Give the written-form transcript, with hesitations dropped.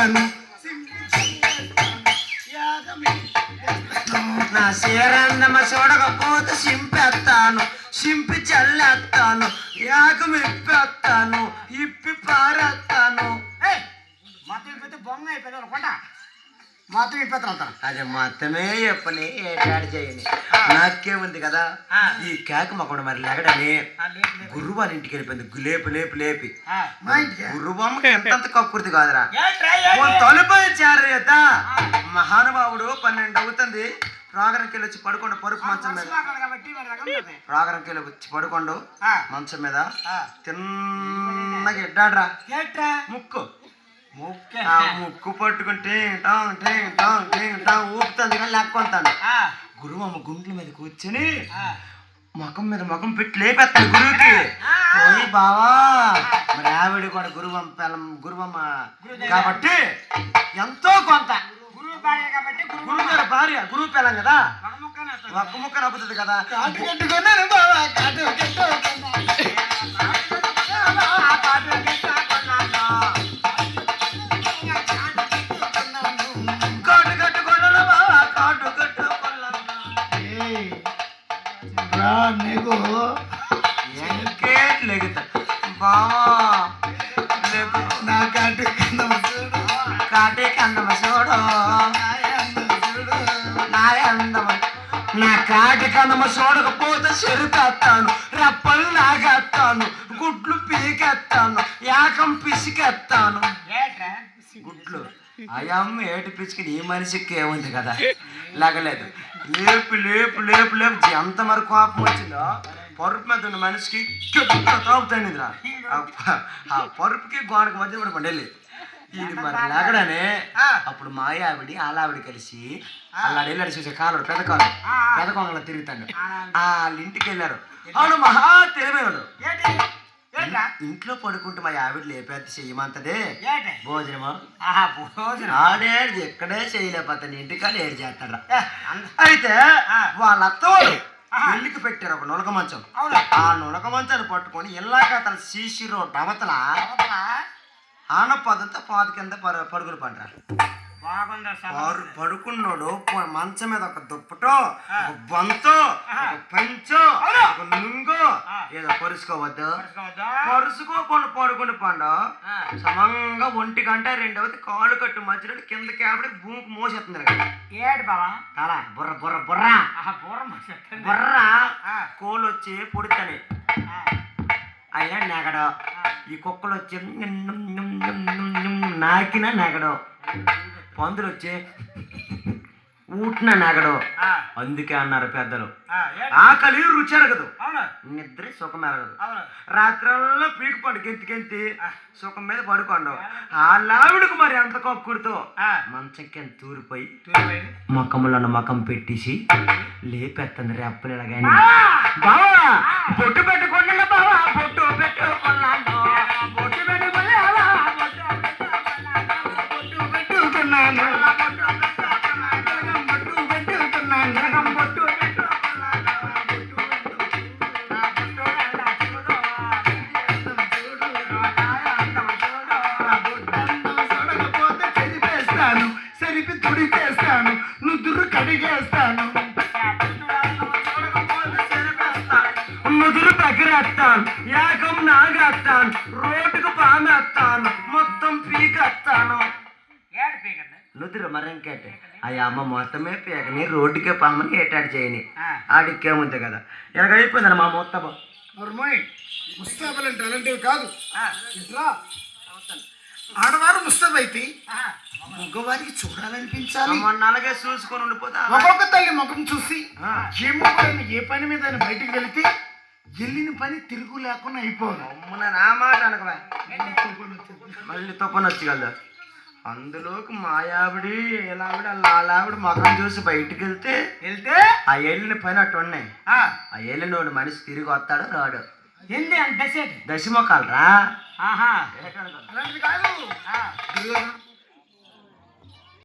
చేస్తాను, నా చీరందమ చూడకపోతే సింపేస్తాను, సింపి చల్లేస్తాను, యాగం ఇప్పేస్తాను, ఇప్పి పారేస్తాను. మొత్తం ఇప్పితే బొంగ అయిపోయింది కొండ మొత్తం ఇప్పేస్తాను. అది మొత్తమే చెప్పని ఏటాడు చేయని నాకేముంది కదా. ఈ కేక మొక్కడు మరి లెగడని గురువు వాళ్ళ ఇంటికి వెళ్ళిపోయింది. లేపి లేపి లేపి గురువమ్మకి ఎంతంత కక్కుర్తి కాదురా. తలుపు చేరదా మహానుభావుడు 12 అవుతుంది. ప్రోగ్రాంకి వెళ్ళి వచ్చి పడుకోండు పరుపు మంచం మీద. ప్రోగ్రాంకి వెళ్ళి వచ్చి పడుకోండు మంచం మీద. తిన్నగా ఎడ్డాడ్రా ముక్కు ముక్కు పట్టుకుంటే ఊపుతుంది కానీ లేకొంతాను. గురువమ్మ గుంట్ల మీద కూర్చొని ముఖం మీద ముఖం పెట్టి లేపేస్తాను గురువుకి. పోయి బావా మరి ఆవిడ కూడా గురువమ్మ కాబట్టి ఎంతో కొంత గురువు గారు భార్య గురువు పిల్లం కదా ఒక్క ముక్క నవ్వుతుంది కదా. నీకు నా కాటి కాటే కందమ చూడు నా కాటి కందమ చూడకపోతే చెరుకేస్తాను, రెప్పలు నాగేస్తాను, గుడ్లు పీకెత్తాను, యాకం పిసికెత్తాను. గుడ్లు అయమ్మ ఏటి పిసికి ఈ మనిషికి ఏముంది కదా లగలేదు. లేపు లేపు లేపు లేపు ఎంత మరి కోపం వచ్చిందో పరుపు మీద ఉన్న మనిషికి తాపుతానిదిరా. ఆ పరుపుకి గోడకు మధ్య కూడా పండేది ఇది మరి లగడనే. అప్పుడు మాయావిడి ఆలావిడి కలిసి అలా వెళ్ళాడు చూసే కాలుడు పెద్ద కొంగలో తిరుగుతాడు. వాళ్ళ ఇంటికి వెళ్ళారు. అవును మహా తెలివేవాడు. ఇంట్లో పడుకుంటే మా ఆవిడ లేపేది చెయ్యమంతదే భోజనమా ఆడేది ఎక్కడే చేయలేకపోతే ఇంటికాడ ఏడు చేస్తాడు. అయితే వాళ్ళ అత్తవాడు పెళ్లికి పెట్టారు ఒక నులక మంచం. ఆ నులక మంచాన్ని పట్టుకొని ఇల్లాక తన శీషిరో డవతల ఆనపదంతా పాదు కింద పరుగులు పడ్డారు. పడుకున్నాడు మంచం మీద ఒక దుప్పటో ఒక బొంతో ఒక పంచో ఒక నుంగో ఏదో పరుచుకోవద్దు. పరుచుకోకుండా పడుకుని పండు సమంగా 1 గంట 2 అవుతుంది. కాలు కట్టు మధ్యలో కింద కాబట్టి భూమికి మోసేస్తుంది కదా. ఏడు బావా అలా బుర్ర బుర్ర బుర్ర బుర్ర కోళ్ళు వచ్చి పొడుతాయి. అయినా నెగడు. ఈ కుక్కలు వచ్చి నాకిన నెగడు. పందులు వచ్చి ఊటిన నెగడు. అందుకే అన్నారు పెద్దలు ఆకలి రుచి ఎరగదు, నిద్ర సుఖం ఎరగదు. రాత్రుల్లో పీకుపండు గెంతి సుఖం మీద పడుకోండు. ఆ లావిడకు మరి అంత కొక్కుడుతో మంచం కింద తూరిపోయి మొక్కములను ముఖం పెట్టేసి లేపెత్తంది రెప్పలు ఎలాగని. బావా బొట్టు పెట్టుకున్నా బావా బొట్టు పెట్టుకున్నాను బొట్టు పెట్టుకున్నాను సరిపి తుడిపేస్తాను, నుదురు కడిగేస్తాను, ముదురు పగిరేస్తాను, యాగం నాగేస్తాను, రోడ్డుకు పామేస్తాను, మొత్తం పీకేస్తాను. నుదురు మరింకేటే అయ్యా అమ్మ మొత్తమే పీకని రోడ్డుకే పామని ఏటాడు చేయని ఆడికేముంది కదా. ఎలాగైపోయిందని మా మొత్తం ముస్తాబులు అంటే అలాంటివి కాదు. ఇట్లా ఆడవారు ముస్తాబు అయితే మగవారికి చూడాలనిపించాలి. అలాగే చూసుకొని ఉండిపోతా. ఒక్కొక్క తల్లి ముఖం చూసి ఏ పని మీద బయటికి వెళితే వెళ్ళిన పని తిరుగు లేకుండా అయిపోదు. నా మాట అనకవా మళ్ళీ తప్పని వచ్చి కదా. అందులోకి మాయావిడి ఎలావిడ అలావిడ ముఖం చూసి బయటికి వెళ్తే ఆ వెళ్ళిన పని అటు ఉన్నాయి. ఆ వెళ్ళినోడు మనిషి తిరిగి వస్తాడు రాడు. ఏంటి అంటే దశ మొక్కలు రా. అలాంటిది కాదు.